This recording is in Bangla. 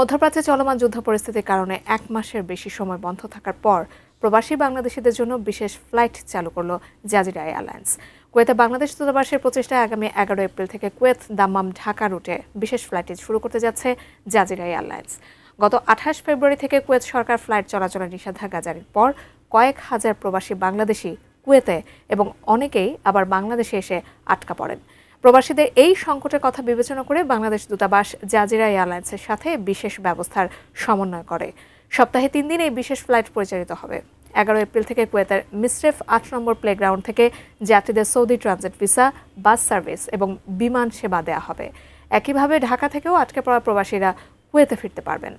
মধ্যপ্রাচ্যে চলমান যুদ্ধ পরিস্থিতির কারণে 1 মাসের বেশি সময় বন্ধ থাকার পর প্রবাসী বাংলাদেশিদের জন্য বিশেষ ফ্লাইট চালু করল জাজিরা এয়ারলাইন্স। কুয়েতে বাংলাদেশ দূতাবাসের প্রচেষ্টায় আগামী 11 এপ্রিল থেকে কুয়েত দাম্মাম ঢাকা রুটে বিশেষ ফ্লাইট শুরু করতে যাচ্ছে জাজিরা এয়ারলাইন্স। গত 28 ফেব্রুয়ারি থেকে কুয়েত সরকার ফ্লাইট চলাচলের নিষেধাজ্ঞা জারির পর কয়েক হাজার প্রবাসী বাংলাদেশি কুয়েতে এবং অনেকেই আবার বাংলাদেশে এসে আটকা পড়েন। প্রবাসীদের এই সংকটের কথা বিবেচনা করে বাংলাদেশ দূতাবাস জাজিরা এয়ারলাইন্সের সাথে বিশেষ ব্যবস্থার সমন্বয় করে। সপ্তাহে 3 দিন এই বিশেষ ফ্লাইট পরিচালিত হবে। 11 এপ্রিল থেকে কুয়েতের মিসরেফ 8 নম্বর প্লেগ্রাউন্ড থেকে যাত্রীদের Saudi transit visa, bus service এবং বিমান সেবা দেওয়া হবে। একইভাবে ঢাকা থেকেও আটকে পড়া প্রবাসীরা কুয়েতে ফিরতে পারবেন।